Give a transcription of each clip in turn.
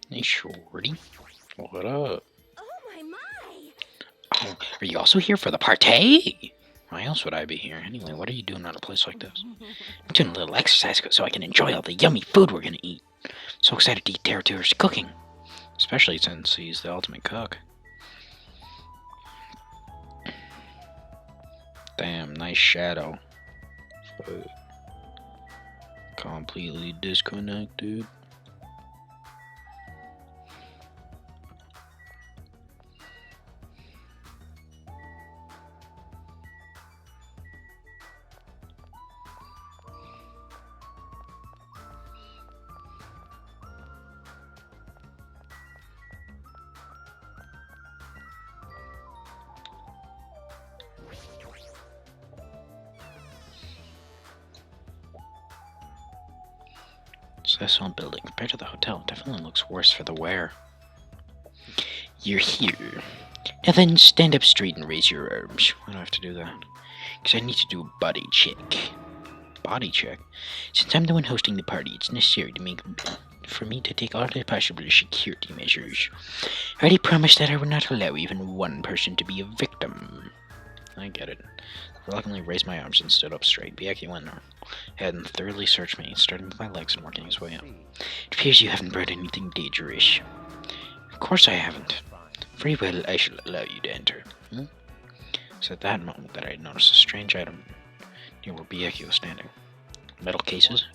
Hey, shorty. What up? Oh my! Oh, are you also here for the party? Why else would I be here? Anyway, what are you doing at a place like this? I'm doing a little exercise so I can enjoy all the yummy food we're gonna eat. So excited to eat teruteru's cooking. Especially since he's the ultimate cook. Damn, nice shadow. But completely disconnected. So this old building, compared to the hotel, definitely looks worse for the wear. You're here. Now then, stand up straight and raise your arms. Why do I have to do that? Because I need to do a body check. Body check? Since I'm the one hosting the party, it's necessary for me to take all the possible security measures. I already promised that I would not allow even one person to be a victim. I get it. I reluctantly raised my arms and stood up straight. Bieki went ahead and thoroughly searched me, starting with my legs and working his way up. It appears you haven't brought anything dangerous. Of course I haven't. Very well, I shall allow you to enter. It's at that moment that I noticed a strange item near where Bieki was standing. Metal cases?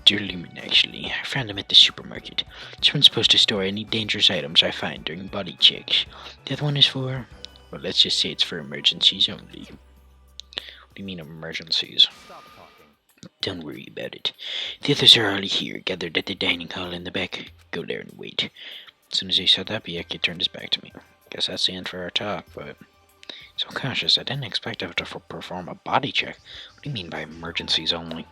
Dear Lumen, actually. I found them at the supermarket. This one's supposed to store any dangerous items I find during body checks. The other one is for... well, let's just say it's for emergencies only. What do you mean emergencies? Don't worry about it. The others are already here, gathered at the dining hall in the back. Go there and wait. As soon as he said that, Bieki turned his back to me. Guess that's the end for our talk, but... so cautious, I didn't expect to have to perform a body check. What do you mean by emergencies only?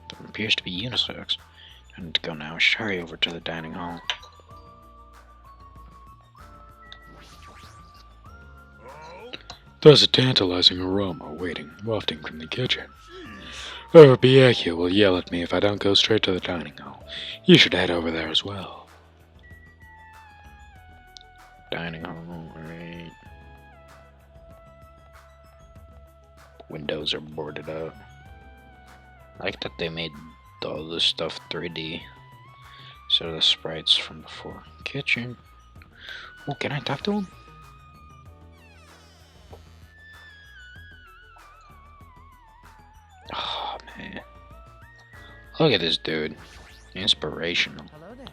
There appears to be unisex. I need to go now. I should hurry over to the dining hall. There's a tantalizing aroma wafting from the kitchen. Whoever Bieki will yell at me if I don't go straight to the dining hall. You should head over there as well. Dining hall, right. Windows are boarded up. I like that they made all this stuff 3D. So the sprites from before. Kitchen. Oh, can I talk to him? Oh, man. Look at this dude. Inspirational. Hello there.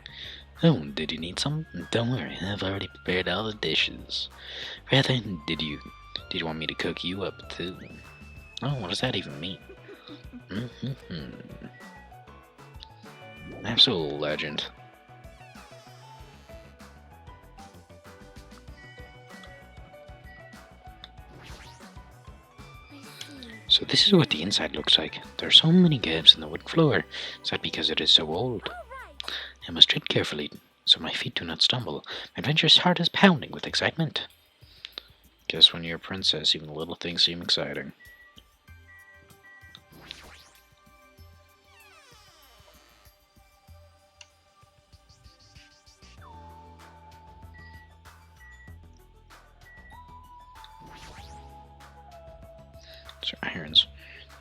Oh, did you need some? Don't worry, I've already prepared all the dishes. Rather, did you want me to cook you up too? Oh, what does that even mean? Absolute legend. So this is what the inside looks like. There are so many gaps in the wood floor. Is that because it is so old? I must tread carefully, so my feet do not stumble. My adventurous heart is pounding with excitement. Guess when you're a princess, even the little things seem exciting. So irons.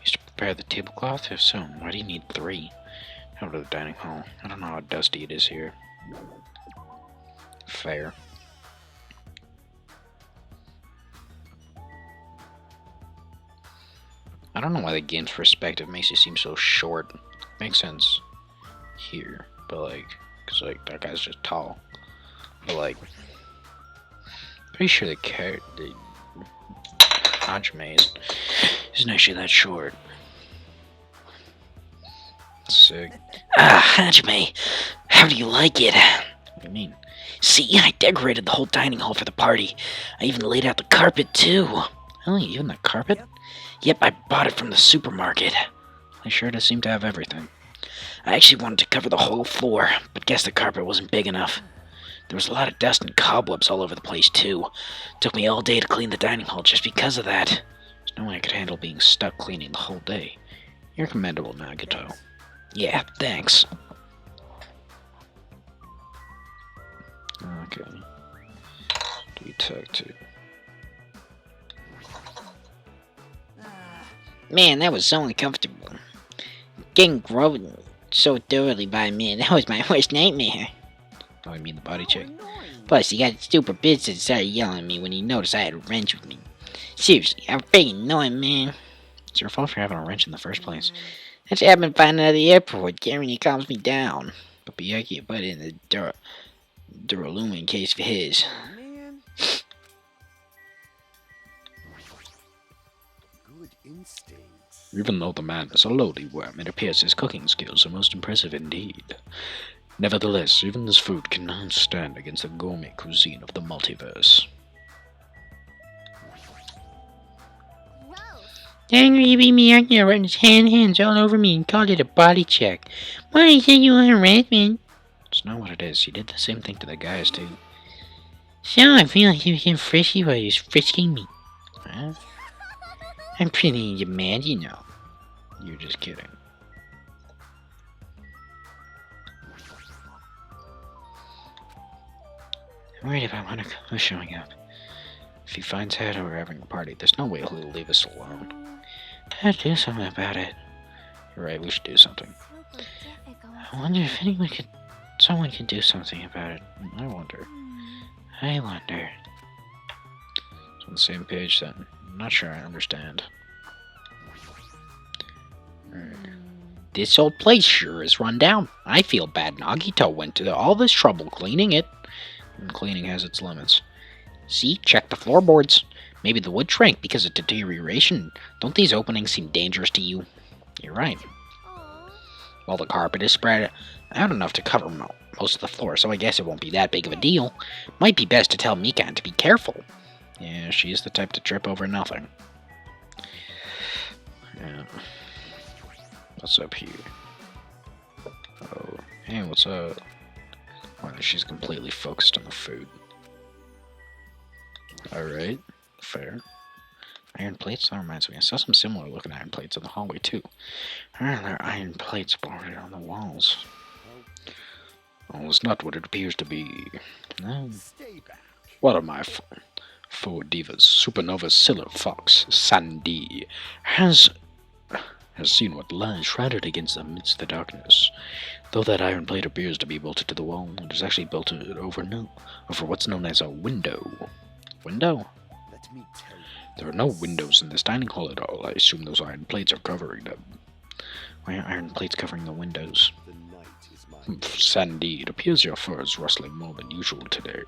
Used to prepare the tablecloth? If so, why do you need 3? Out to the dining hall. I don't know how dusty it is here. Fair. I don't know why the game's perspective makes it seem so short. Makes sense here, but like, cause like that guy's just tall. But like, pretty sure the Hajime isn't actually that short. Sick. Ah, Hajime, how do you like it? What do you mean? See, I decorated the whole dining hall for the party. I even laid out the carpet, too. Oh, even the carpet? Yep, I bought it from the supermarket. They sure do seem to have everything. I actually wanted to cover the whole floor, but guess the carpet wasn't big enough. There was a lot of dust and cobwebs all over the place, too. Took me all day to clean the dining hall just because of that. There's no way I could handle being stuck cleaning the whole day. You're commendable, Nagato. Yeah, thanks. Okay. Detective. Man, that was so uncomfortable. Getting groped so thoroughly by a man, that was my worst nightmare. Oh, I mean the body check. Plus, he got stupid bitch and started yelling at me when he noticed I had a wrench with me. Seriously, I'm freaking annoying, man. It's your fault for having a wrench in the first place. That's what happened finding at the airport. Jeremy calms me down. But Biyaki put in the duralumin case for his. Good instincts. Even though the man is a lowly worm, it appears his cooking skills are most impressive indeed. Nevertheless, even this food cannot stand against the gourmet cuisine of the multiverse. Angry beat me out here running his hands all over me and called it a body check. Why is that you harassment? It's not what it is. He did the same thing to the guys too. So I feel like he was getting frisky while he was frisking me. Huh? I'm pretty mad, you know. You're just kidding. I'm worried about Monaco showing up. If he finds out we're having a party, there's no way he'll leave us alone. Gotta do something about it. You're right, we should do something. I wonder if someone can do something about it. I wonder. It's on the same page then. I'm not sure I understand. This old place sure is run down. I feel bad Nagito went to all this trouble cleaning it. And cleaning has its limits. See, check the floorboards. Maybe the wood shrank because of deterioration. Don't these openings seem dangerous to you? You're right. Well, the carpet is spread out enough to cover most of the floor, so I guess it won't be that big of a deal. Might be best to tell Mikan to be careful. Yeah, she's the type to trip over nothing. Yeah. What's up here? Oh, hey, what's up? Well, she's completely focused on the food. Alright, fair. Iron plates? That reminds me. I saw some similar looking iron plates in the hallway, too. There are iron plates boarded on the walls. Oh, it's not what it appears to be. No. What are my four divas? Supernova Silver Fox Sandy has seen what lies shrouded against them amidst the darkness. Though that iron plate appears to be bolted to the wall, it is actually bolted over what's known as a window. Window? Let me tell you. There are no windows in this dining hall at all. I assume those iron plates are covering them. Why are iron plates covering the windows? The night is mine. Sandy, it appears your fur is rustling more than usual today.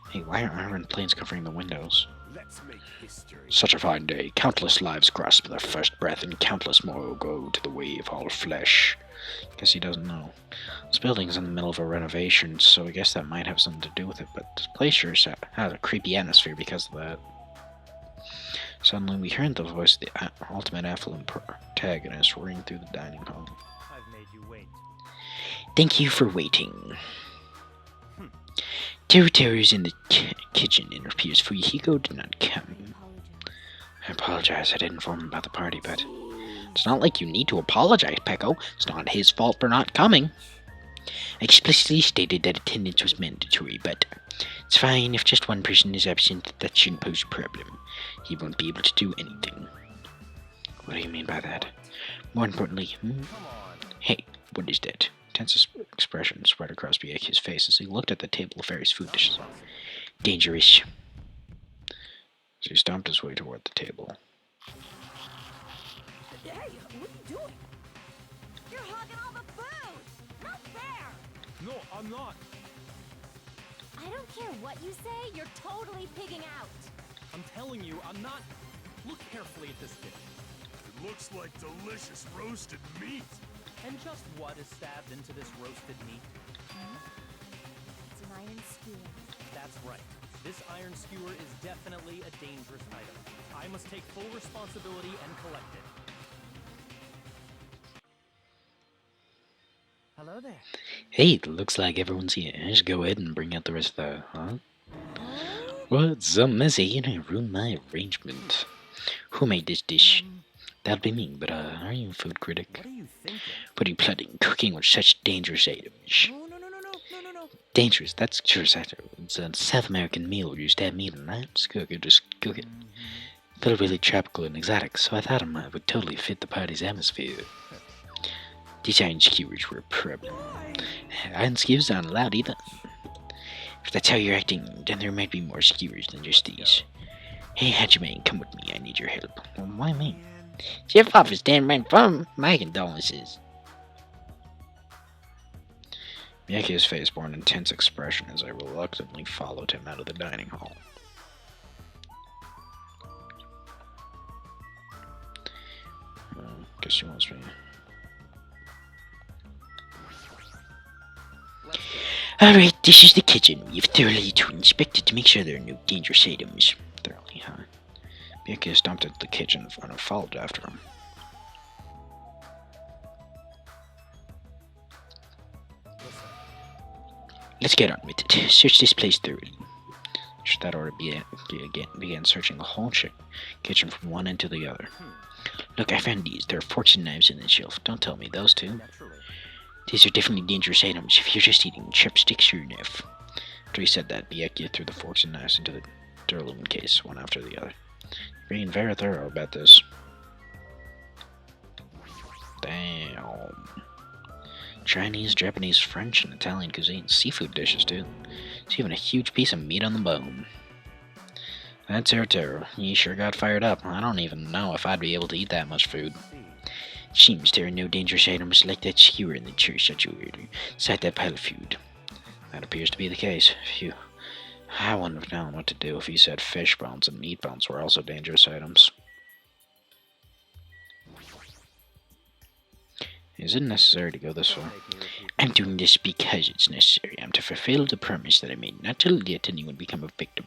Hey, why are iron plates covering the windows? Let's make history. Such a fine day. Countless lives grasp their first breath, and countless more will go to the way of all flesh. Guess he doesn't know. This building's in the middle of a renovation, so I guess that might have something to do with it, but this place sure has a creepy atmosphere because of that. Suddenly we heard the voice of the ultimate affluent protagonist ring through the dining hall. I've made you wait. Thank you for waiting. Teruteru's in the kitchen and appears Fuyuhiko did not come. I apologize, I didn't inform him about the party, but it's not like you need to apologize, Peko. It's not his fault for not coming. I explicitly stated that attendance was mandatory, but it's fine if just one person is absent. That shouldn't pose a problem. He won't be able to do anything. What do you mean by that? More importantly, Hey, what is that? Tense expression spread across Byaku's face as he looked at the table of various food dishes. Dangerous. So he stomped his way toward the table. Hey, what are you doing? You're hogging all the food! Not fair! No, I'm not. I don't care what you say, you're totally pigging out. I'm telling you, I'm not. Look carefully at this dish. It looks like delicious roasted meat. And just what is stabbed into this roasted meat? It's an iron skewer. That's right. This iron skewer is definitely a dangerous item. I must take full responsibility and collect it. Hello there. Hey, it looks like everyone's here. Just go ahead and bring out the rest of the... Huh? What's so messy? You know, ruined my arrangement. Who made this dish? That'd be me, but are you a food critic? What are you thinking? What are you planning? Cooking with such dangerous items. No. Dangerous, that's just it's a South American meal. You used to have meat in that. Just cook it. Felt really tropical and exotic, so I thought it would totally fit the party's atmosphere. These iron skewers were a problem. Iron skewers aren't allowed either. If that's how you're acting, then there might be more skewers than just these. Hey, Hajime, come with me. I need your help. Well, why me? Chef Pop is damn right from. My condolences. Miyake's face bore an intense expression as I reluctantly followed him out of the dining hall. Guess she wants me. Alright, this is the kitchen. We've thoroughly to inspect it to make sure there are no dangerous items. Thoroughly, huh? Miyake stomped into the kitchen and I followed after him. Let's get on with it. Search this place thoroughly. Should that order began searching the whole kitchen from one end to the other. Look, I found these. There are forks and knives in the shelf. Don't tell me, those two? These are definitely dangerous items if you're just eating chopsticks, sure enough. After he said that, Miyake threw the forks and knives into the Duralum case, one after the other. Being very thorough about this. Damn. Chinese, Japanese, French, and Italian cuisine. Seafood dishes, too. There's even a huge piece of meat on the bone. That teruteru, you sure got fired up. I don't even know if I'd be able to eat that much food. Seems there are no dangerous items like that skewer in the church that you ordered, beside that pile of food. That appears to be the case. Phew. I wouldn't have known what to do if he said fish bones and meat bones were also dangerous items. Is it necessary to go this far? I'm doing this because it's necessary. I'm to fulfill the promise that I made not to let anyone become a victim.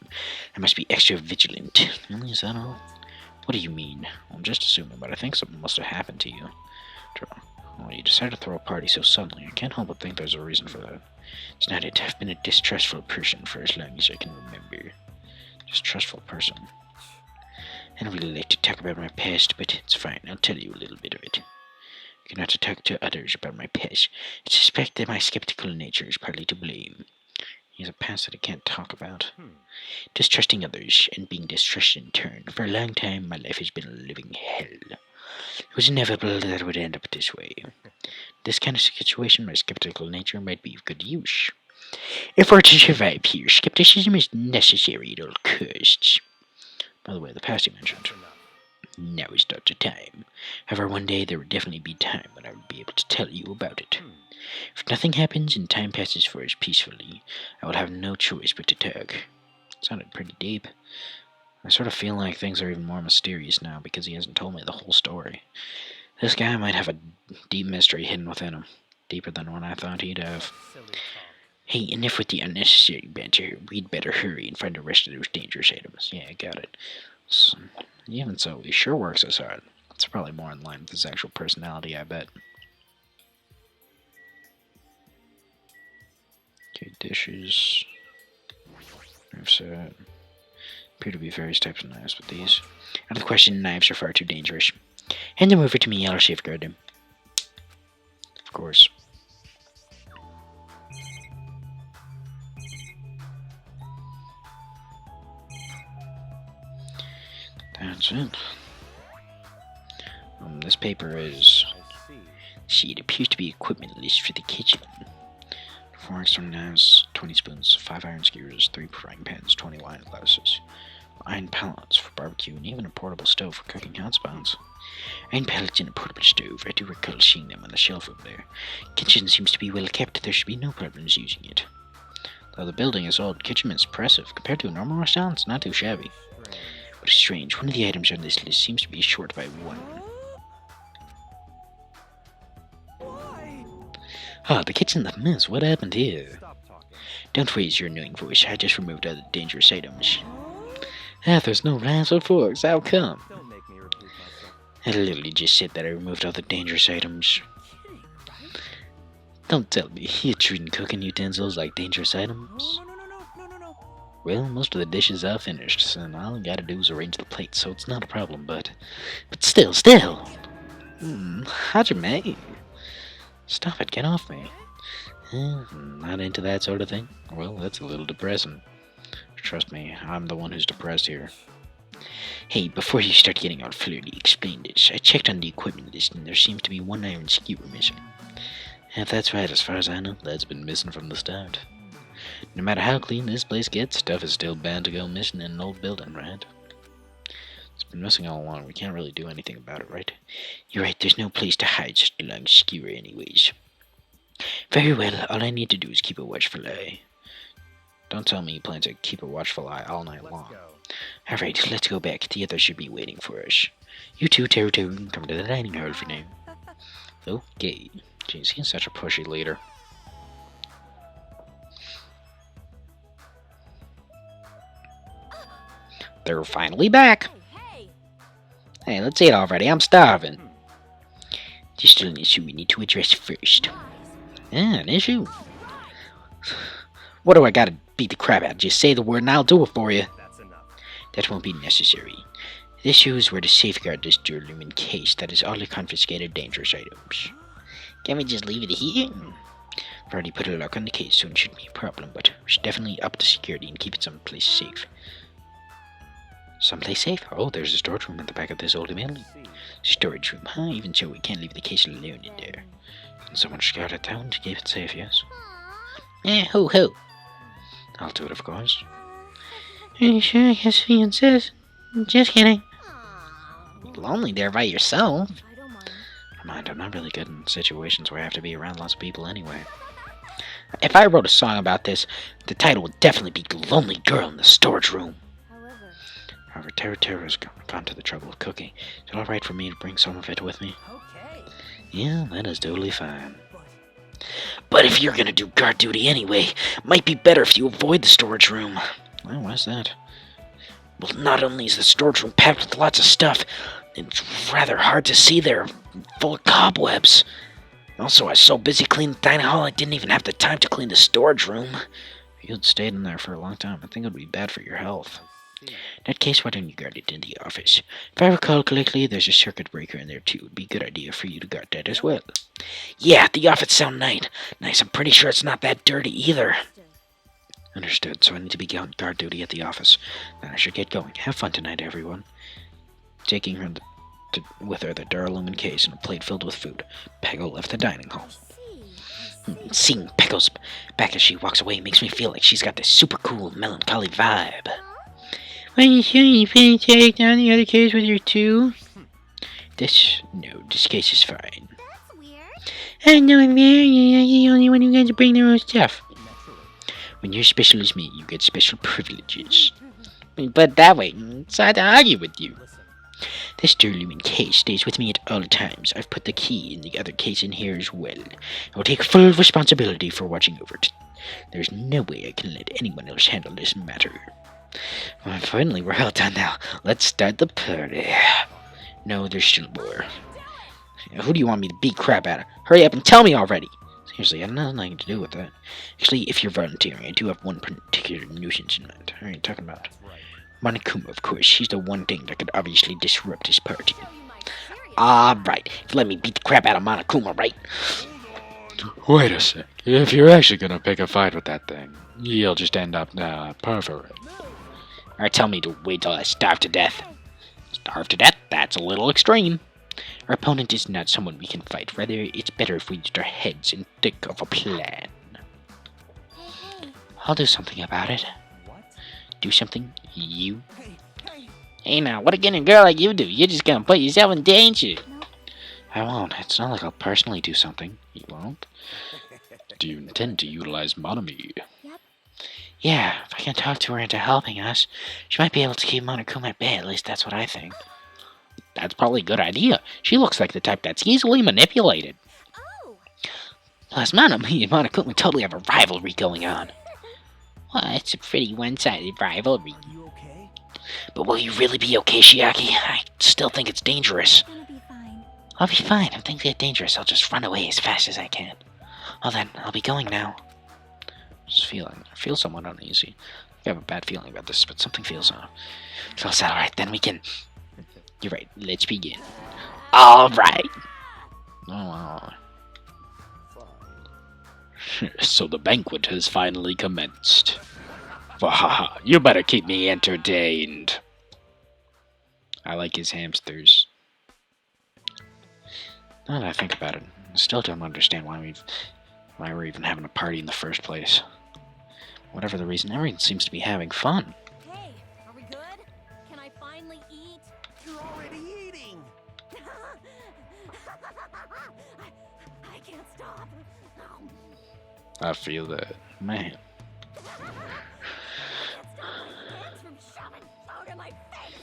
I must be extra vigilant. Really, is that all? What do you mean? Well, I'm just assuming, but I think something must have happened to you. Well, you decided to throw a party so suddenly. I can't help but think there's a reason for that. It's not it. I've been a distrustful person for as long as I can remember. Distrustful person. I don't really like to talk about my past, but it's fine. I'll tell you a little bit of it. I cannot talk to others about my past. I suspect that my skeptical nature is partly to blame. He has a past that I can't talk about. Distrusting others and being distrusted in turn. For a long time, my life has been a living hell. It was inevitable that it would end up this way. This kind of situation, my skeptical nature might be of good use. If we're to survive here, skepticism is necessary at all costs. By the way, the past you mentioned. Now is not the time. However, one day there will definitely be time when I will be able to tell you about it. If nothing happens and time passes for us peacefully, I will have no choice but to talk. Sounded pretty deep. I sort of feel like things are even more mysterious now because he hasn't told me the whole story. This guy might have a deep mystery hidden within him. Deeper than what I thought he'd have. Hey, enough with the unnecessary banter. We'd better hurry and find the rest of those dangerous items. Yeah, I got it. So, even so, he sure works as hard. It's probably more in line with his actual personality, I bet. Okay, dishes. Knife set. Appear to be various types of knives, but these. Out of the question, knives are far too dangerous. Hand them over to me, I'll safeguard them. Of course. That's it. This paper is... See, it appears to be equipment list for the kitchen. 4 extra knives, 20 spoons, 5 iron skewers, 3 frying pans, 20 wine glasses, iron pallets for barbecue, and even a portable stove for cooking hot spots. Iron pallets and a portable stove. I do recall seeing them on the shelf over there. Kitchen seems to be well kept. There should be no problems using it. Though the building is old, kitchen is impressive. Compared to a normal restaurant, it's not too shabby. But it's strange. One of the items on this list seems to be short by 1. Ah, the kitchen's a mess. What happened here? Don't raise your annoying voice. I just removed other dangerous items. Ah, there's no knives or forks. How come? Don't make me repeat myself. I literally just said that I removed all the dangerous items. Kidding, right? Don't tell me you're treating cooking utensils like dangerous items. No. Well, most of the dishes are finished, so all I gotta do is arrange the plates, so it's not a problem, but still. How'd you make? Stop it, get off me. Not into that sort of thing? Well, that's a little depressing. Trust me, I'm the one who's depressed here. Hey, before you start getting all flirty, explain this. I checked on the equipment list, and there seems to be one iron skewer missing. If that's right, as far as I know, that's been missing from the start. No matter how clean this place gets, stuff is still bound to go missing in an old building, right? It's been missing all along. We can't really do anything about it, right? You're right, there's no place to hide such a long skewer anyways. Very well, all I need to do is keep a watchful eye. Don't tell me you plan to keep a watchful eye all night long. Go. Alright, let's go back. The others should be waiting for us. You two, teruteru, come to the dining hall for now. Okay. Jeez, he's such a pushy leader. They're finally back. Hey, Hey, let's eat already. I'm starving. Just still an issue we need to address first. An issue? What do I gotta beat the crap out? Just say the word and I'll do it for you. That's enough. That won't be necessary. The issue is where to safeguard this dual-lumen case that is all the confiscated dangerous items. Can we just leave it here? I've already put a lock on the case, so it shouldn't be a problem, but we should definitely up the security and keep it someplace safe. Someplace safe? Oh, there's a storage room at the back of this old building. Storage room, huh? Even so, we can't leave the case alone in there. Can someone scout it down to keep it safe, yes? Ho. I'll do it, of course. Are you sure? I guess he insists. Just kidding. Lonely there by yourself. I don't mind. Never mind, I'm not really good in situations where I have to be around lots of people anyway. If I wrote a song about this, the title would definitely be The Lonely Girl in the Storage Room. However, teruteru has gone to the trouble of cooking. Is it alright for me to bring some of it with me? Okay. Yeah, that is totally fine. But if you're gonna do guard duty anyway, might be better if you avoid the storage room. Well, why's that? Well, not only is the storage room packed with lots of stuff, it's rather hard to see there, full of cobwebs. Also, I was so busy cleaning the dining hall I didn't even have the time to clean the storage room. If you had stayed in there for a long time, I think it would be bad for your health. In that case, why don't you guard it in the office? If I recall correctly, there's a circuit breaker in there too. It'd be a good idea for you to guard that as well. Yeah, the office sound nice. I'm pretty sure it's not that dirty either. Understood, so I need to be on guard duty at the office. Then I should get going. Have fun tonight, everyone. Taking her with her the Duralumin case and a plate filled with food, Peggle left the dining hall. Seeing Peggle's back as she walks away makes me feel like she's got this super cool, melancholy vibe. Are you sure you finished take down the other case with your two? This case is fine. That's weird. I know I'm there. You're the only one who gets to bring their own stuff. Naturally. When you're as special as me, you get special privileges. But that way, it's hard to argue with you. Listen. This Duralumin case stays with me at all times. I've put the key in the other case in here as well. I will take full responsibility for watching over it. There's no way I can let anyone else handle this matter. Well, finally, we're all done now. Let's start the party. No, there's still more. Who do you want me to beat crap out of? Hurry up and tell me already! Seriously, I don't have nothing to do with that. Actually, if you're volunteering, I do have one particular nuisance in mind. What are you talking about? Monokuma, of course. She's the one thing that could obviously disrupt this party. Alright, let me beat the crap out of Monokuma, right? Wait a sec. If you're actually gonna pick a fight with that thing, you'll just end up perforated. Or tell me to wait till I starve to death. Starve to death? That's a little extreme. Our opponent is not someone we can fight. Rather, it's better if we used our heads and think of a plan. I'll do something about it. What? Do something? You? Hey now, what can a girl like you do? You're just gonna put yourself in danger. I won't. It's not like I'll personally do something. You won't? Do you intend to utilize Monami? Yeah, if I can talk to her into helping us, she might be able to keep Monokuma at bay. At least that's what I think. That's probably a good idea. She looks like the type that's easily manipulated. Oh, Plus, Monami and Monokuma totally have a rivalry going on. Well, it's a pretty one-sided rivalry. Are you okay? But will you really be okay, Shiaki? I still think it's dangerous. I'm gonna be fine. I'll be fine. If things get dangerous, I'll just run away as fast as I can. Well then, I'll be going now. I feel somewhat uneasy. I have a bad feeling about this, but something feels alright. Then we can. You're right. Let's begin. All right. Oh, Fine. So the banquet has finally commenced. Wahaha, you better keep me entertained. I like his hamsters. Now that I think about it, I still don't understand why we're even having a party in the first place. Whatever the reason, everyone seems to be having fun. Hey, are we good? Can I finally eat? You're already eating. I can't stop. I feel that. Man, I can't stop my hands from shoving food in my face.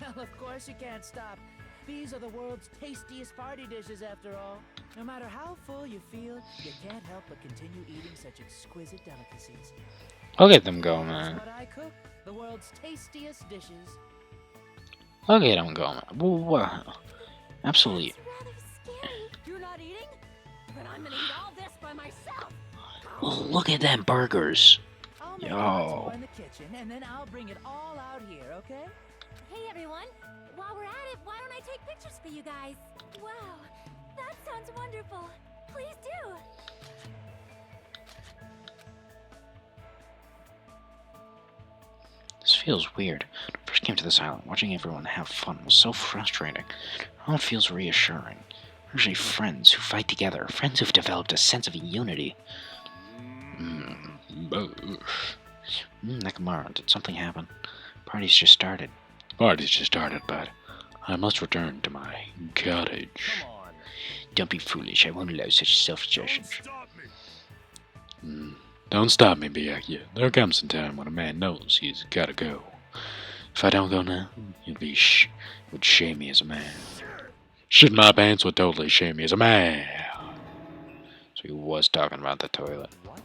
Well, of course you can't stop. These are the world's tastiest party dishes, after all. No matter how full you feel, you can't help but continue eating such exquisite delicacies. look at them go, That's man. what I cook. The world's tastiest dishes. Look at them go, man. Wow. Absolutely. It's rather scary. You're not eating? But I'm gonna eat all this by myself. Oh, look at them burgers. I'll make Yo. lots more in the kitchen, and then I'll bring it all out here, okay? Hey everyone, while we're at it, why don't I take pictures for you guys? Wow, that sounds wonderful. Please do. This feels weird. When I first came to this island, watching everyone have fun was so frustrating. Now it feels reassuring. We're actually friends who fight together, friends who've developed a sense of unity. Nakamura, did something happen? Party's just started. Party's just started, but I must return to my cottage. Come on. Don't be foolish, I won't allow such Don't self-suggestions. stop me. Don't stop me, Byakuya. There comes a time when a man knows he's gotta go. If I don't go now, it would shame me as a man. Shit my pants would totally shame me as a man. So he was talking about the toilet. What?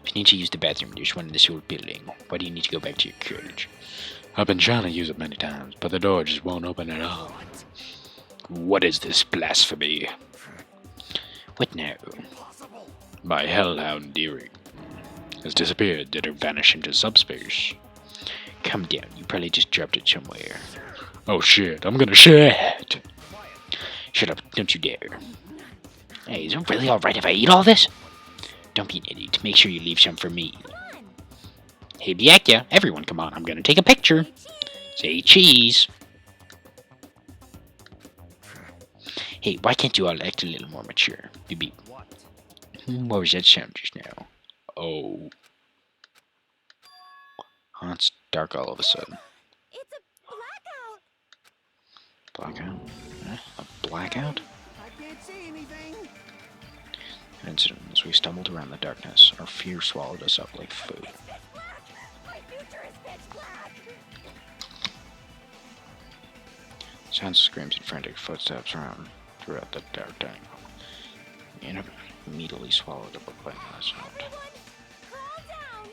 If you need to use the bathroom, there's one in this old building. Why do you need to go back to your cottage? I've been trying to use it many times, but the door just won't open at all. What is this blasphemy? What now? Impossible. My hellhound Deering has disappeared. Did it vanish into subspace? Calm down, you probably just dropped it somewhere. Oh shit, I'm gonna shit! Shut up, don't you dare. Hey, is it really alright if I eat all this? Don't be an idiot, make sure you leave some for me. Come on. Hey Byakuya, everyone come on, I'm gonna take a picture. Say cheese. Hey, why can't you all act a little more mature? Beep beep. What? What was that sound just now? Oh. Oh, it's dark all of a sudden. It's a blackout. Blackout? A blackout? I can't see anything. An incident as we stumbled around the darkness. Our fear swallowed us up like food. It's pitch black. My future is pitch black. Sounds of screams and frantic footsteps around throughout the dark dining room. Immediately swallowed up by the sound. Everyone, calm down.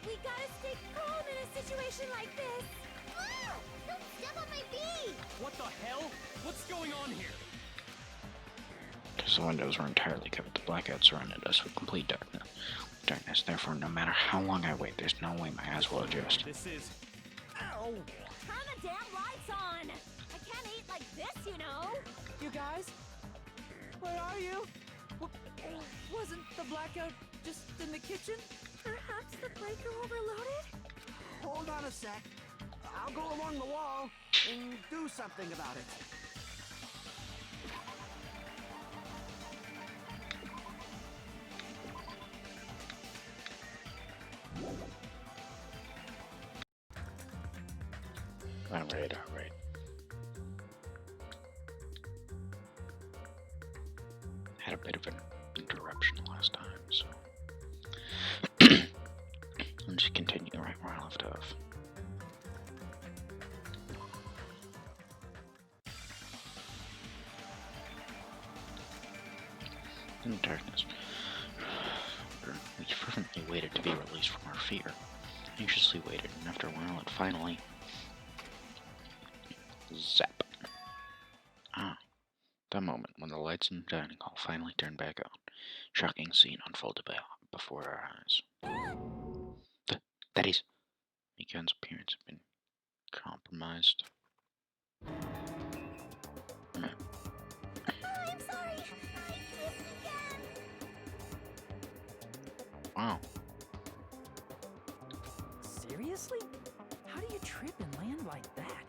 We gotta stay calm in a situation like this. Ah! Don't step on my bee. What the hell? What's going on here? Because the windows were entirely covered, the blackout surrounded us with complete darkness. Therefore, no matter how long I wait, there's no way my eyes will adjust. This is... Ow! Turn the damn lights on. I can't eat like this, you know. You guys? Where are you? Wasn't the blackout just in the kitchen? Perhaps the breaker overloaded? Hold on a sec. I'll go along the wall and do something about it. Alright. Had a bit of an interruption last time, so I'll just continue right where I left off. In the darkness, we fervently waited to be released from our fear. Anxiously waited, and after a while it finally... Zap. Ah, that moment when the lights in the dining hall finally turned back on. Shocking scene unfolded before our eyes. That is, Mikan's appearance had been compromised. Oh, I'm sorry. I tripped again. Wow. Seriously? How do you trip and land like that?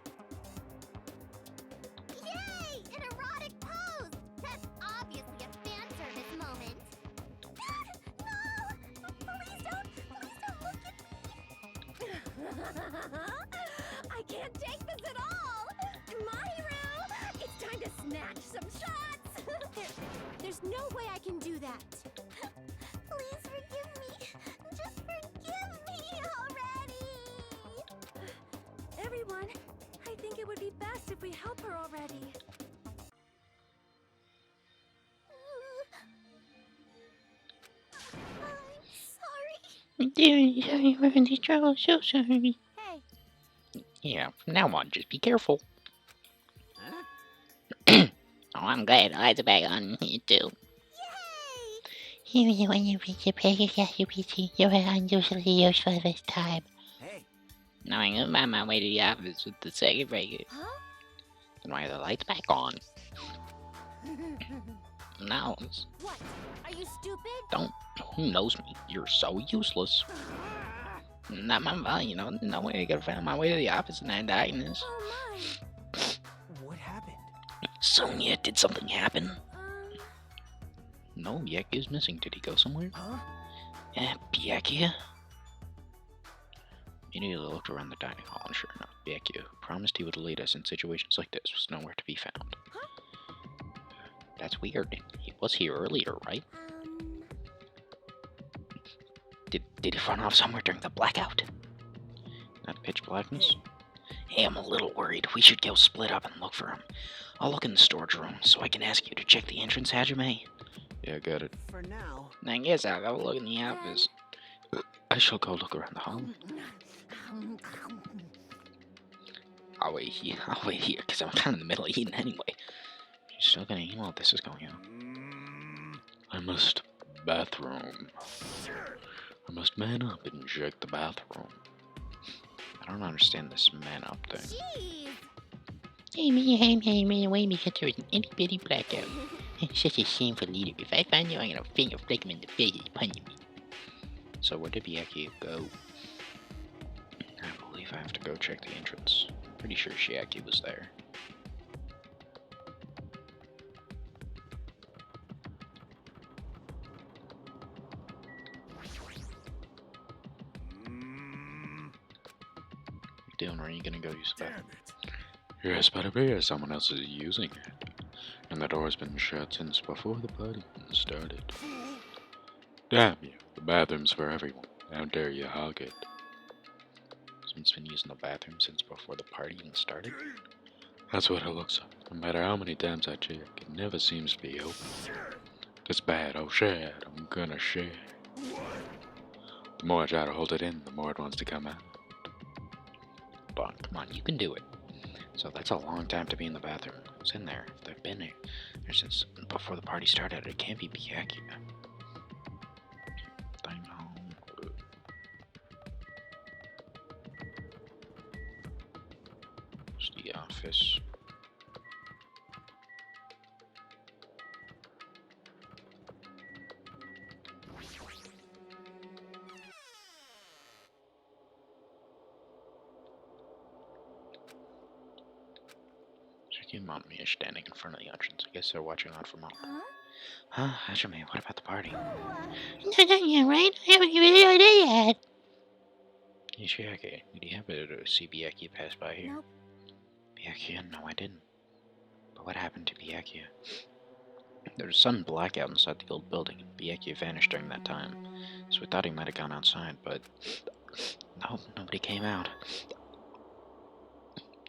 Yay! An erotic pose! That's obviously a fan service moment. No! Please don't look at me! I can't take this at all! Mahiru! It's time to snatch some shots! There's no way I can do that. Please forgive me. Just forgive me already! Everyone, I think it would be best if we help her already. I'm sorry. Hey. Yeah, from now on, just be careful. Huh? Oh, I'm glad the lights are back on here, too. Yay! When you reach a place, you are unusually useful this time. Hey, Knowing I'm on my way to the office with the second breaker. Huh? Then why are the lights back on? No, What? Are you stupid? don't. Who knows me? You're so useless. Not my fault, you know. No way I could have found my way to the office in that darkness. Oh my. What happened? Sonia, did something happen? Um, No, Byakuya's missing. Did he go somewhere? Huh? Byakuya? Immediately looked around the dining hall, and sure enough, Byakuya, who promised he would lead us in situations like this, was nowhere to be found. That's weird. He was here earlier, right? Did he run off somewhere during the blackout? Not pitch blackness? Hey, I'm a little worried. We should go split up and look for him. I'll look in the storage room, so I can ask you to check the entrance, Hajime. Yeah, got it. for now. I guess I'll go look in the office. I shall go look around the hall. I'll wait here, because I'm kind of in the middle of eating anyway. She's still gonna eat while this is going on. I must bathroom. I must man up and check the bathroom. I don't understand this man up thing. jeez. Hey, wait, because there was an itty bitty blackout. Such a shameful leader. If I find you, I'm gonna finger flick him in the face and punch me. So where did Byakuya go? I believe I have to go check the entrance. Pretty sure Shiaki was there. Dylan, are you gonna go use the bathroom? Yes, better be, as someone else is using it. And the door's been shut since before the party started. Damn you, the bathroom's for everyone. How dare you hog it? Someone's been using the bathroom since before the party even started? That's what it looks like. No matter how many times I check, it never seems to be open. It's bad, oh shit, I'm gonna shit. The more I try to hold it in, the more it wants to come out. But come on, you can do it. So that's a long time to be in the bathroom. Who's in there? If they've been there since before the party started, it can't be Byakuya. I'm home. It's the office. Chucky and Mommy are standing in front of the entrance. I guess they're watching on from home. Huh? Huh? Hajime, what about the party? Oh, No, not yet, right? I haven't even really idea yet. Hey, Shiaki, did you happen to see Byakuya pass by here? Nope. Byakuya? No, I didn't. But what happened to Byakuya? There was a sudden blackout inside the old building, and Byakuya vanished during that time. So we thought he might have gone outside, but... No, nobody came out.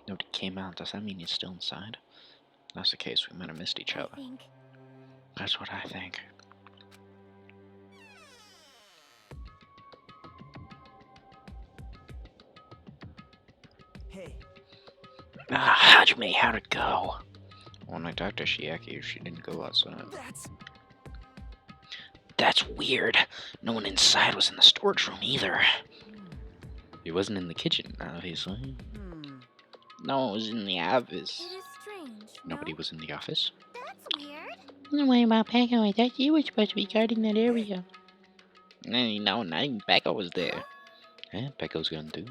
Nobody came out. Does that mean he's still inside? If that's the case, we might have missed each I other. think. That's what I think. Hey, Ah, Hajime, how'd it go? When I talked to Shiaki, she didn't go outside. That's weird. No one inside was in the storage room either. He wasn't in the kitchen, obviously. No one was in the office. It is strange. Nobody no? was in the office. That's weird. No way about Pecco. I thought you were supposed to be guarding that area. No, not even Pecco was there. Eh, Pecco's gone too.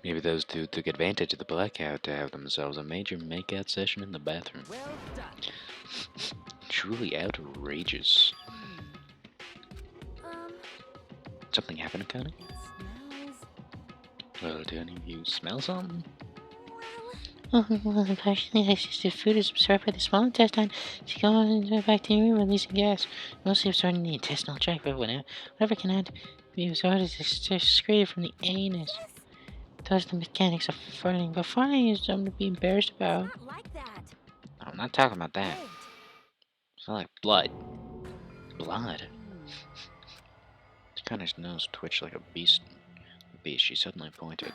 Maybe those two took advantage of the blackout to have themselves a major makeout session in the bathroom. well done. Truly outrageous. Um, Something happened, Connie? it smells. Well, do any of you smell something? Well, Well, partially digested food is absorbed by the small intestine to go into bacteria releasing gas, mostly absorbed in the intestinal tract, but whatever cannot be absorbed is excreted from the anus. yes, Those are the mechanics of farting, but farting is something to be embarrassed about. not like that. I'm not talking about that. Wait. It's not like blood. Blood? Connor's nose twitched like a beast. She suddenly pointed.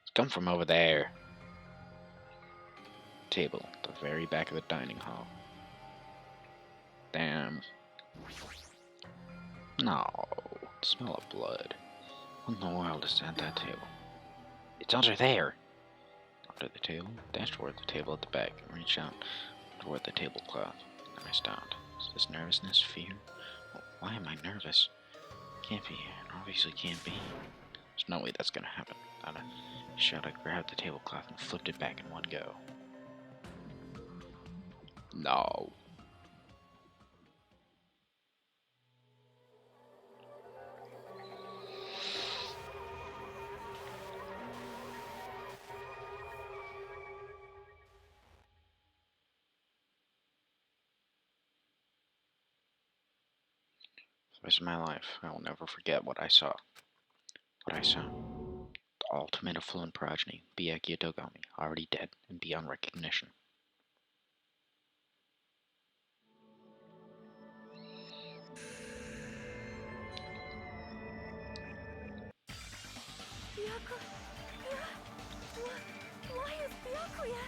It's come from over there. Table, the very back of the dining hall. Damn. No. Smell of blood. What in the world is at that table? It's under there. Under the table? Dashed toward the table at the back and reached out toward the tablecloth. Then I stopped. Is this nervousness? Fear? Why am I nervous? Can't be. It obviously can't be. There's no way that's gonna happen. Without a shot, I grabbed the tablecloth and flipped it back in one go. No. For the rest of my life, I will never forget what I saw. What I saw. The ultimate affluent progeny, Byakuya Dogami, already dead and beyond recognition. Why is Byakuya?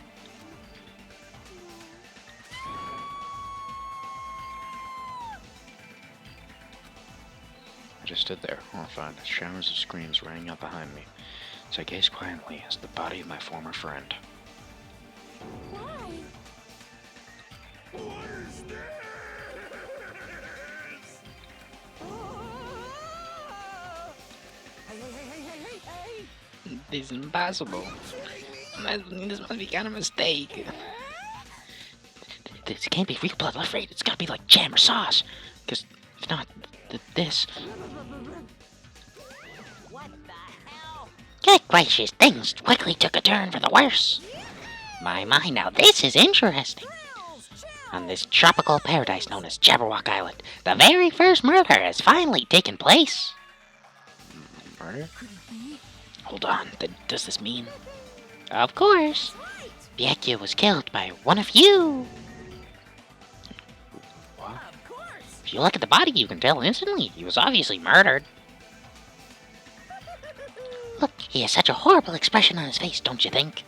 I just stood there, horrified, as showers of screams rang out behind me, as I gazed quietly at the body of my former friend. Why? This is impossible. This must be kind of a mistake. This can't be real blood, I'm afraid. It's gotta be like jam or sauce. Because if not, this. What the hell? Good gracious, things quickly took a turn for the worse. My, now this is interesting. On this tropical paradise known as Jabberwock Island, the very first murder has finally taken place. Murder? Hold on, does this mean? Of course. Byakuya was killed by one of you. What? Of course. If you look at the body, you can tell instantly he was obviously murdered. Look, he has such a horrible expression on his face, don't you think?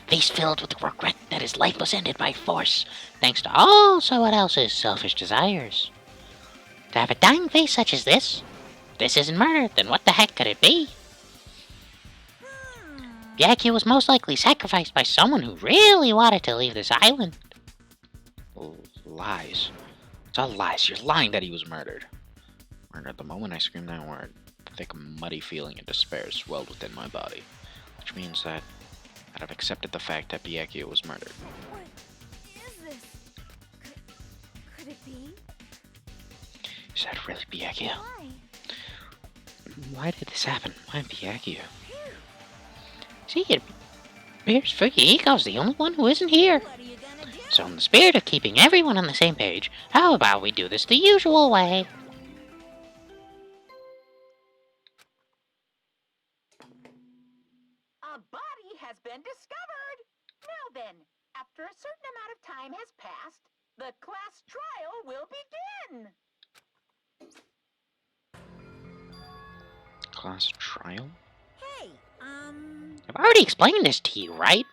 Face filled with regret that his life was ended by force, thanks to all someone else's selfish desires. To have a dying face such as this isn't murder, then what the heck could it be? Byakuya was most likely sacrificed by someone who really wanted to leave this island. Lies. It's all lies. You're lying that he was murdered. Murdered. The moment I screamed that word, a thick, muddy feeling of despair swelled within my body, which means that I've accepted the fact that Byakuya was murdered. What is this? Could it be? Is that really Byakuya? Why? Why did this happen? Why Byakuya? See, it appears Fukihiko's the only one who isn't here. What are you gonna do? So in the spirit of keeping everyone on the same page, how about we do this the usual way? A body has been discovered! Now then, after a certain amount of time has passed, the class trial will begin! Class trial? Hey, Have already explained this to you, right?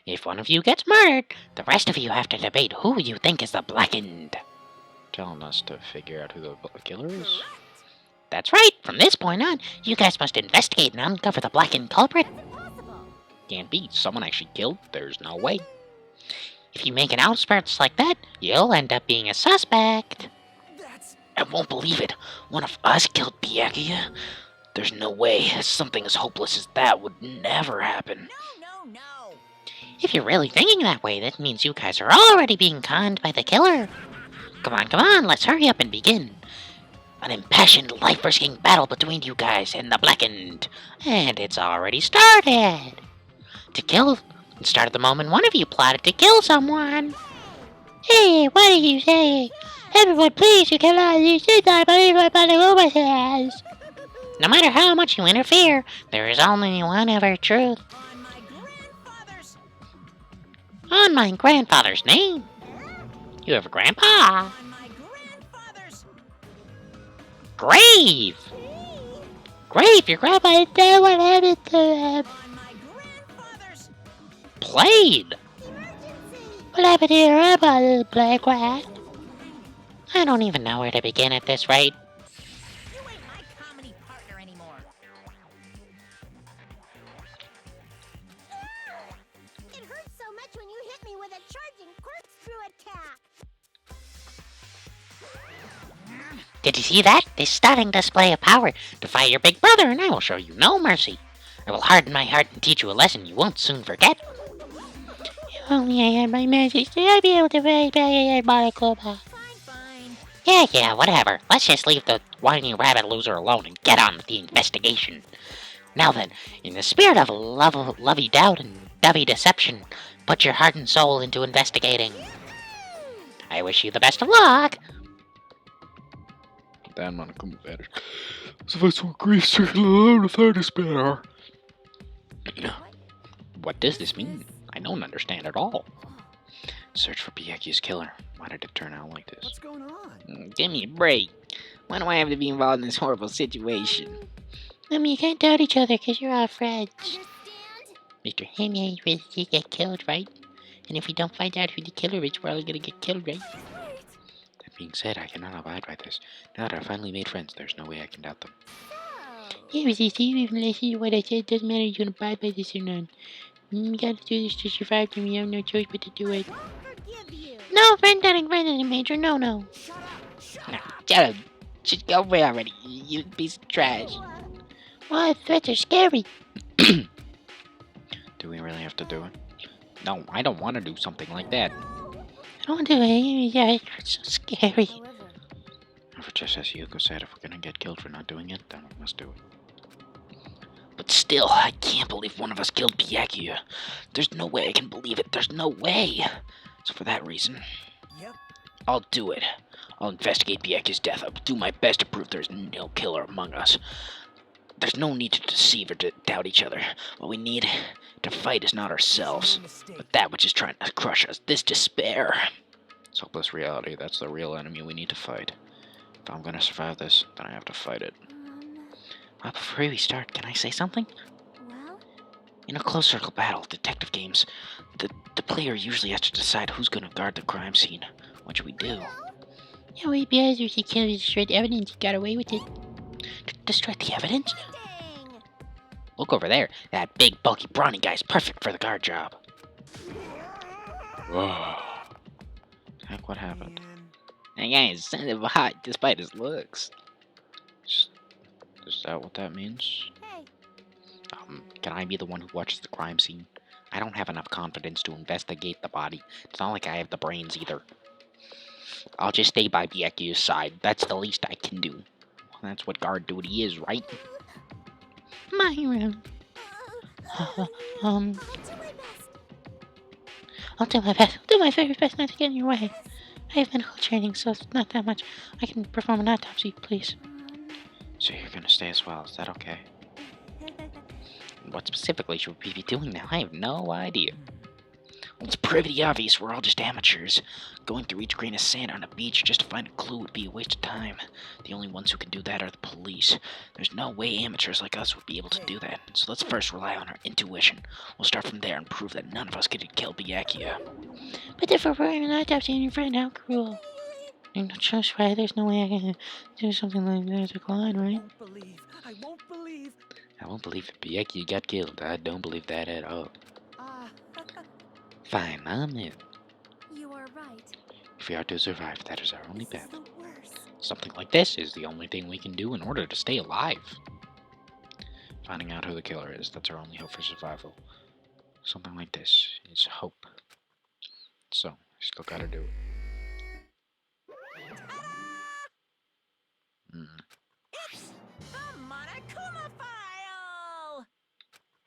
If one of you gets murdered, the rest of you have to debate who you think is the blackened. Telling us to figure out who the killer is? That's right. From this point on, you guys must investigate and uncover the blackened culprit. Impossible. Can't be. Someone actually killed. There's no way. If you make an outburst like that, you'll end up being a suspect. That's... I won't believe it. One of us killed Byakuya. There's no way something as hopeless as that would never happen. No, no, no. If you're really thinking that way, that means you guys are already being conned by the killer. Come on, let's hurry up and begin. An impassioned, life-risking battle between you guys and the blackened. And it's already started. It started the moment one of you plotted to kill someone. Hey, what are you saying? Everyone, please, you cannot, you should not believe what Banaguma says. No matter how much you interfere, there is only one ever truth. On my grandfather's... On my grandfather's name. You have a grandpa. On my grandfather's... Grave! Grave, your grandpa is dead. What happened to him? On my grandfather's... Played! What happened to your grandpa, little black rat? I don't even know where to begin at this rate. You ain't my comedy partner anymore. It hurts so much when you hit me with a charging corkscrew attack. Did you see that? This stunning display of power. Defy your big brother and I will show you no mercy. I will harden my heart and teach you a lesson you won't soon forget. If only I had my magic, I'd be able to fight Banaguma. Fine. Yeah, whatever. Let's just leave the whiny rabbit loser alone and get on with the investigation. Now then, in the spirit of lovey doubt and dovey deception, put your heart and soul into investigating. I wish you the best of luck. Dan Banaguma vanished. So if I saw grief stricken alone without despair. What does this mean? I don't understand at all. Search for Byakuya's killer. Why did it turn out like this? What's going on? Give me a break. Why do I have to be involved in this horrible situation? You can't doubt each other because you're all friends. Understand? Mr. Hammy is ready to get killed, right? And if we don't find out who the killer is, we're all gonna get killed, right? That being said, I cannot abide by this. Now that I've finally made friends, there's no way I can doubt them. Yeah, but you even listen to what I said. It doesn't matter if you can abide by this or not. You gotta do this to survive, and we have no choice but to do it. Forgive you. No, friend doesn't Major. No. Shut up! Shut No, up! shut up. Just go away already, you piece of trash. Well, threats are scary. Do we really have to do it? No, I don't want to do something like that. I don't want to do it. Yeah, it's so scary. If just as Yuko said, if we're gonna get killed for not doing it, then we must do it. But still, I can't believe one of us killed Byakuya. There's no way I can believe it. There's no way. So for that reason, Yep. I'll do it. I'll investigate Byakuya's death. I'll do my best to prove there's no killer among us. There's no need to deceive or to doubt each other. What we need to fight is not ourselves, but that which is trying to crush us, this despair. It's hopeless reality. That's the real enemy we need to fight. If I'm gonna survive this, then I have to fight it. Before we start, can I say something? Well, In a close circle battle, detective games, the player usually has to decide who's gonna guard the crime scene. What should we do? Yeah, we bears if you kill destroyed evidence, you got away with it. Destroy the evidence? dang. Look over there. That big, bulky, brawny guy's perfect for the guard job. Whoa. Heck, what happened? That guy is son of a hot despite his looks. Is that what that means? Hey, Can I be the one who watches the crime scene? I don't have enough confidence to investigate the body. It's not like I have the brains either. I'll just stay by Byakuya's side. That's the least I can do. That's what guard duty is, right? My room. I'll do my best. I'll do my best. I'll do my very best not to get in your way. I have medical training, so it's not that much. I can perform an autopsy, please. So you're gonna stay as well, is that okay? What specifically should we be doing now? I have no idea. Well, it's pretty obvious we're all just amateurs. Going through each grain of sand on a beach just to find a clue would be a waste of time. The only ones who can do that are the police. There's no way amateurs like us would be able to do that. So let's first rely on our intuition. We'll start from there and prove that none of us could kill Byakuya. But if we're wearing an autopsy on your friend, how cruel. You're not just right. There's no way I can do something like that to Klein, right? I won't believe. I won't believe that Byakuya got killed. I don't believe that at all. Ah, Fine, I'm in. You are right. If we are to survive, that is our only This is path. the worst. Something like this is the only thing we can do in order to stay alive. Finding out who the killer is, that's our only hope for survival. Something like this is hope. So, still gotta do it. it's the Monokuma file.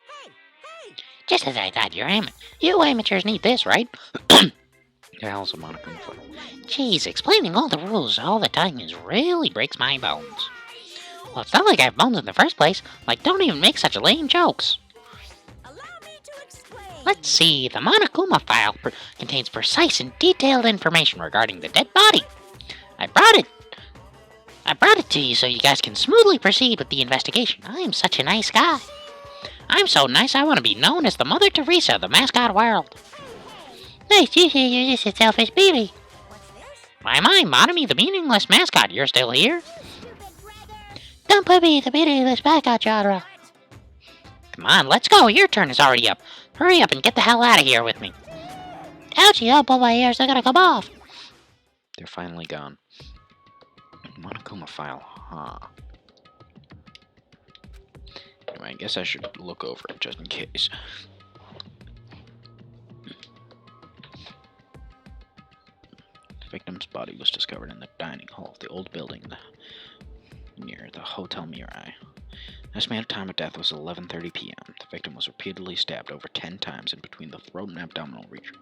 Hey, hey! Just as I thought, you amateurs need this, right? Yeah, also Monokuma File. Jeez, explaining all the rules all the time really breaks my bones. Well, it's not like I have bones in the first place. Like, don't even make such lame jokes. Allow me to explain. Let's see, the Monokuma file contains precise and detailed information regarding the dead body. I brought it to you so you guys can smoothly proceed with the investigation. I am such a nice guy. I'm so nice I want to be known as the Mother Teresa of the mascot world. Nice, you're just a selfish baby. What's this? Why, my Monami, the meaningless mascot, you're still here? Stupid brother. Don't put me in the meaningless mascot genre. Come on, let's go. Your turn is already up. Hurry up and get the hell out of here with me. Ouchie, don't pull my ears. They're gonna come off. They're finally gone. Monokuma File, huh? Anyway, I guess I should look over it just in case. The victim's body was discovered in the dining hall of the old building near the Hotel Mirai. Estimated time of death was 11:30 p.m. The victim was repeatedly stabbed over 10 times in between the throat and abdominal region,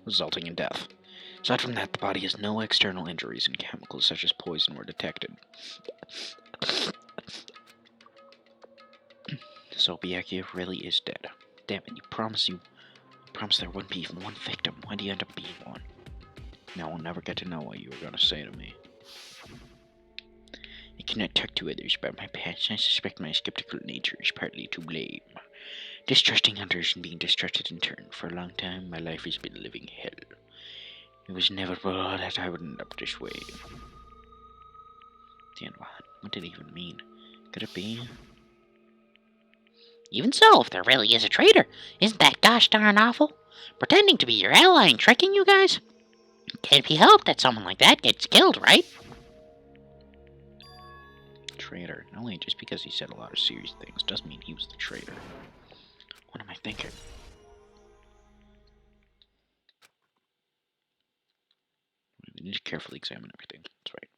resulting in death. Aside from that, the body has no external injuries and chemicals such as poison were detected. So Byakuya really is dead. Damn it, you promised there wouldn't be even one victim. Why do you end up being one? Now we'll never get to know what you were gonna say to me. I cannot talk to others about my past. I suspect my skeptical nature is partly to blame. Distrusting others and being distrusted in turn. For a long time, my life has been living hell. It was never thought that I would end up this way. Dan, what did it even mean? Could it be? Even so, if there really is a traitor, isn't that gosh darn awful? Pretending to be your ally and tricking you guys? Can't be helped that someone like that gets killed, right? Traitor. Not only just because he said a lot of serious things doesn't mean he was the traitor. What am I thinking? We need to carefully examine everything. That's right.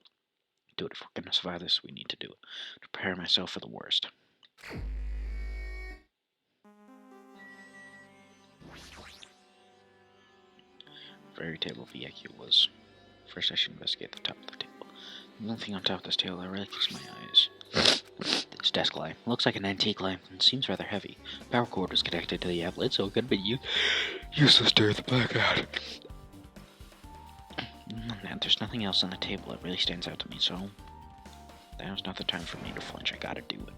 Do it. If we're gonna survive this, we need to do it. Prepare myself for the worst. Very table of Byakuya was. First I should investigate the top of the table. The only thing on top of this table that really kicks my eyes. This desk lamp. Looks like an antique lamp and seems rather heavy. Power cord was connected to the outlet, so it could be useless during the blackout. And there's nothing else on the table that really stands out to me, so now's not the time for me to flinch. I gotta do it.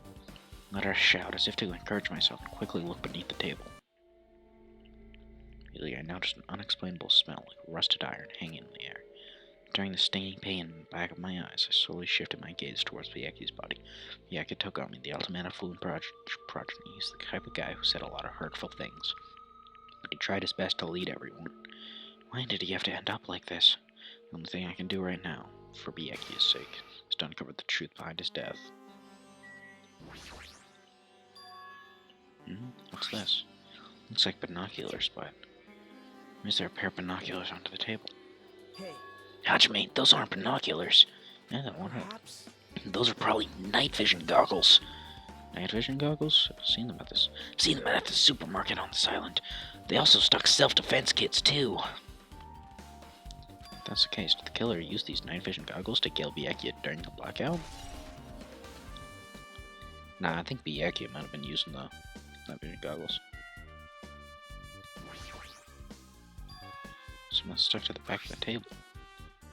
Let her shout as if to encourage myself and quickly look beneath the table. Immediately I noticed an unexplainable smell like rusted iron hanging in the air. During the stinging pain in the back of my eyes, I slowly shifted my gaze towards Byakuya's body. Byakuya took on me the ultimate affluent progeny. He's the type of guy who said a lot of hurtful things. But he tried his best to lead everyone. Why did he have to end up like this? The only thing I can do right now, for Byakuya's sake, is to uncover the truth behind his death. What's this? Looks like binoculars, but why is there a pair of binoculars onto the table? Hey, Hajime, those aren't binoculars. Yeah, what are perhaps. those? Are probably night vision goggles. Night vision goggles? I've seen them at the supermarket on this island. They also stock self-defense kits too. If that's the case, did the killer use these night vision goggles to kill Byakuya during the blackout? Nah, I think Byakuya might have been using the night vision goggles. and it's stuck to the back of the table.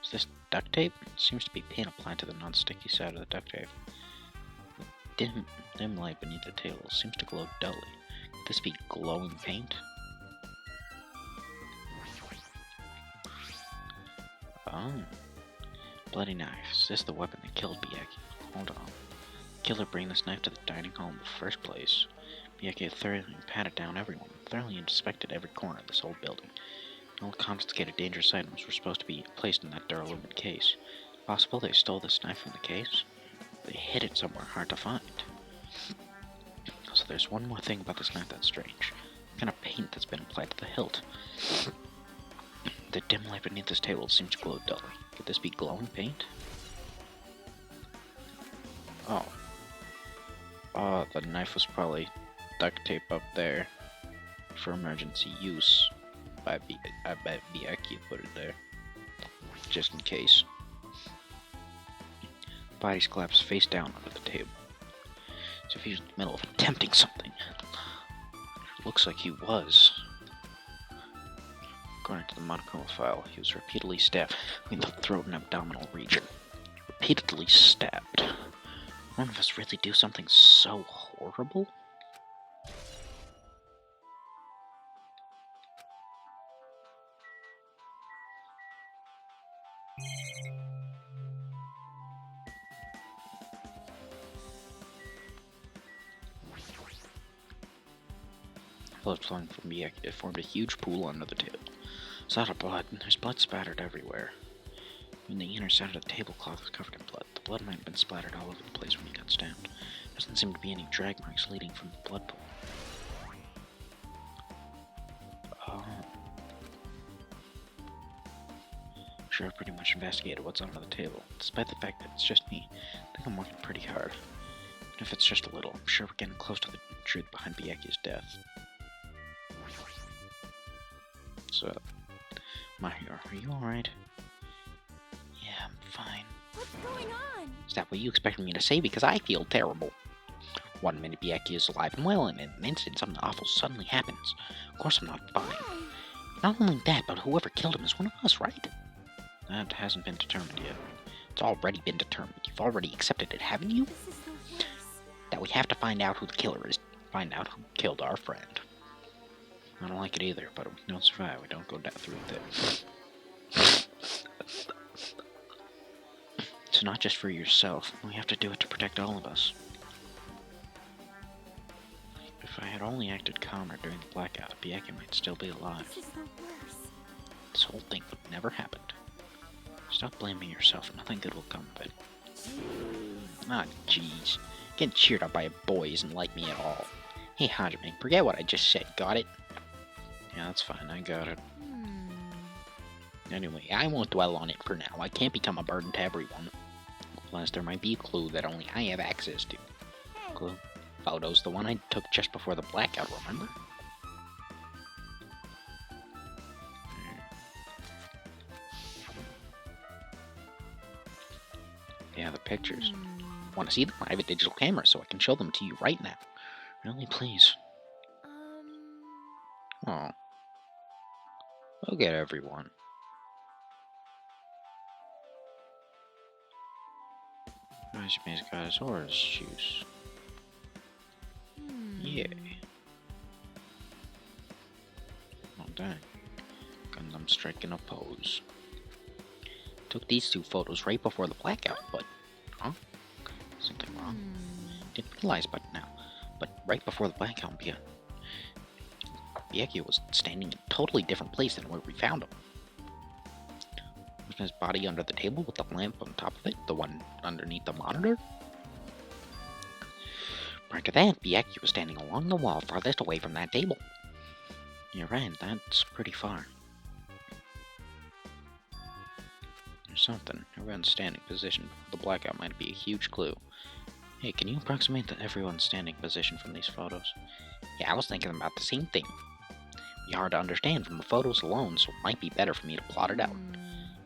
Is this duct tape? It seems to be paint applied to the non-sticky side of the duct tape. The dim light beneath the table seems to glow dully. Could this be glowing paint? Oh. Bloody knife. Is this the weapon that killed Bieki? Hold on. Killer bring this knife to the dining hall in the first place. Bieki had thoroughly patted down everyone, thoroughly inspected every corner of this old building. All confiscated dangerous items were supposed to be placed in that derelict case. Possible they stole this knife from the case? They hid it somewhere hard to find. So there's one more thing about this knife that's strange. What kind of paint that's been applied to the hilt? The dim light beneath this table seems to glow dully. Could this be glowing paint? Oh. Oh, the knife was probably duct tape up there for emergency use. I bet Bieki put it there, just in case. Body's collapsed face down under the table. So if he's in the middle of attempting something, looks like he was. According to the monochrome file, he was repeatedly stabbed in the throat and abdominal region. Repeatedly stabbed. One of us really do something so horrible? Blood flowing from Bieki, it formed a huge pool under the table. It's out of blood, and there's blood spattered everywhere. When the inner side of the tablecloth was covered in blood, the blood might have been splattered all over the place when he got stabbed. There doesn't seem to be any drag marks leading from the blood pool. Oh. I'm sure I've pretty much investigated what's under the table. Despite the fact that it's just me, I think I'm working pretty hard. Even if it's just a little, I'm sure we're getting close to the truth behind Bieki's death. So, Mahiro, are you alright? Yeah, I'm fine. What's going on? Is that what you expected me to say? Because I feel terrible. 1 minute Bieki is alive and well, and in an instant something awful suddenly happens. Of course I'm not fine. Why? Not only that, but whoever killed him is one of us, right? That hasn't been determined yet. It's already been determined. You've already accepted it, haven't you? This is the worst. That we have to find out who the killer is. Find out who killed our friend. I don't like it either, but we don't survive. We don't go down through it. It's not just for yourself. We have to do it to protect all of us. If I had only acted calmer during the blackout, Bieki might still be alive. This is the worst. This whole thing would never happened. Stop blaming yourself. Nothing good will come of it. Ah, jeez. Getting cheered up by a boy isn't like me at all. Hey, Hajime, forget what I just said. Got it? Yeah, that's fine. I got it. Anyway, I won't dwell on it for now. I can't become a burden to everyone. Plus, there might be a clue that only I have access to. Clue? Photo's the one I took just before the blackout, remember? Yeah, the pictures. Want to see them? I have a digital camera, so I can show them to you right now. Really, please. Oh. Look at everyone. Hajime's got his orange juice. Yeah. Oh dang. Gundam striking a pose. Took these 2 photos right before the blackout, but... Huh? Something wrong? Didn't realize but now. But right before the blackout began, Bieki was standing in a totally different place than where we found him. Wasn't his body under the table with the lamp on top of it? The one underneath the monitor? Prior to that, Bieki was standing along the wall farthest away from that table. You're right, that's pretty far. There's something. Everyone's standing position before the blackout might be a huge clue. Hey, can you approximate everyone's standing position from these photos? Yeah, I was thinking about the same thing. It'd be hard to understand from the photos alone, so it might be better for me to plot it out.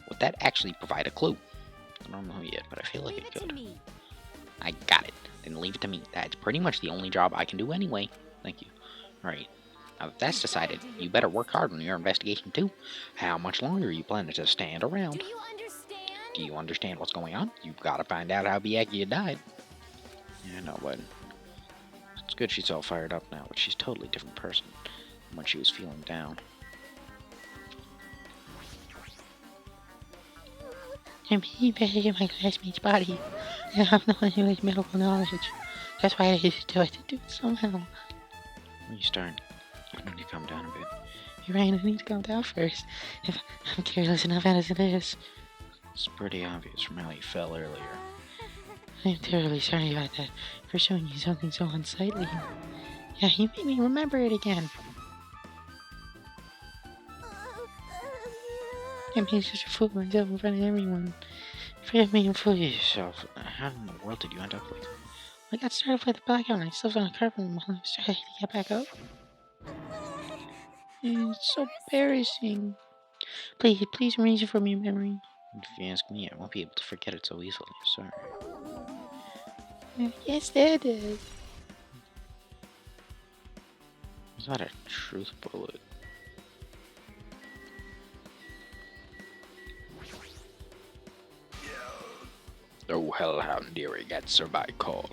Would that actually provide a clue? I don't know yet, but I feel like Leave it it to could. me. I got it. Then leave it to me. That's pretty much the only job I can do anyway. Thank you. Alright. Now that that's decided, you better work hard on your investigation too. How much longer are you planning to stand around? Do you understand? Do you understand what's going on? You've got to find out how Byakuya died. Yeah, I know, but it's good she's all fired up now, but she's a totally different person from when she was feeling down. I'm being better in my classmate's body. I have no one who has medical knowledge. That's why I had to do it somehow. When you start, I need to calm down a bit. You're right, I need to calm down first. If I'm careless enough as it is. It's pretty obvious from how you fell earlier. I'm terribly sorry about that, for showing you something so unsightly. Yeah, you made me remember it again. I'm being such a fool of myself in front of everyone. Forgive me and fool yourself. How in the world did you end up like... I got started with the blackout and I slipped on a carpet while I was trying to get back up. It's so embarrassing. Please erase it from your memory. If you ask me, I won't be able to forget it so easily. Sorry. Yes, that is. Is that a truth bullet? Oh, hellhound dearie, answer my call.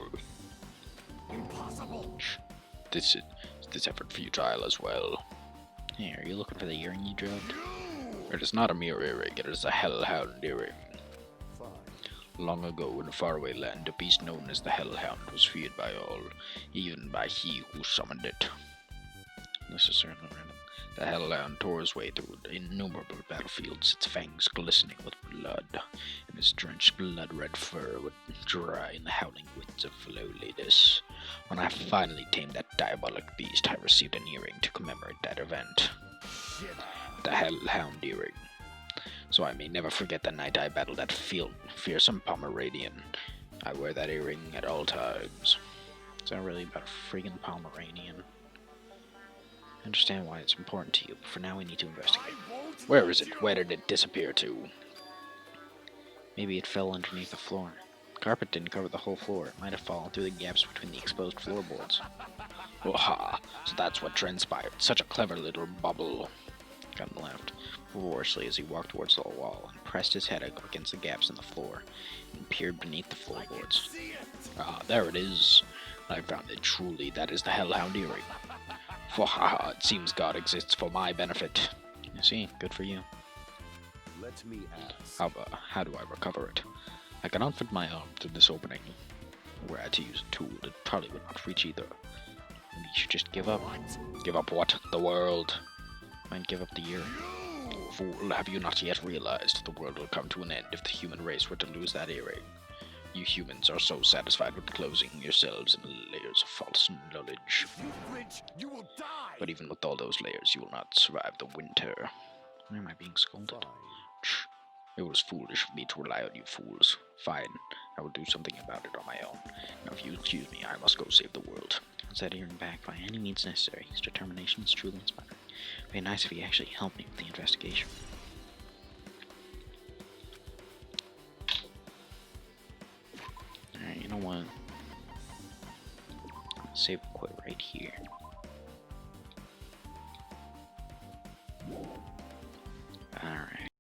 Impossible. Is this effort futile as well? Hey, are you looking for the earring you dropped? It is not a mere earring, it is a hellhound earring. Fine. Long ago, in a faraway land, a beast known as the hellhound was feared by all, even by he who summoned it. This is certainly random. The hellhound tore his way through innumerable battlefields, its fangs glistening with blood, and his drenched blood-red fur would dry in the howling winds of loneliness. When I finally tamed that diabolic beast, I received an earring to commemorate that event. Shit. The hellhound earring. So I may never forget the night I battled that fearsome Pomeranian. I wear that earring at all times. Is that really about a friggin' Pomeranian? I understand why it's important to you, but for now we need to investigate. Where is it? Where did it disappear to? Maybe it fell underneath the floor. The carpet didn't cover the whole floor. It might have fallen through the gaps between the exposed floorboards. Waha! So that's what transpired. Such a clever little bubble. Gunn laughed ferociously as he walked towards the wall and pressed his head up against the gaps in the floor and peered beneath the floorboards. Ah, there it is. I found it. Truly, that is the hellhound earring. Waha! It seems God exists for my benefit. You see, good for you. Let me ask. How do I recover it? I cannot fit my arm through this opening. Were I to use a tool, it probably would not reach either. Maybe you should just give up. Give up what? The world. Might give up the earring. Fool, have you not yet realized the world will come to an end if the human race were to lose that earring? You humans are so satisfied with closing yourselves in layers of false knowledge. You flinch, you will die. But even with all those layers, you will not survive the winter. Why am I being scolded? Shh. It was foolish of me to rely on you fools. Fine, I will do something about it on my own. Now if you excuse me, I must go save the world. I'll set earring back by any means necessary. His determination is truly inspiring. It'd be nice if he actually helped me with the investigation. Alright, you know what? I'll save quit right here.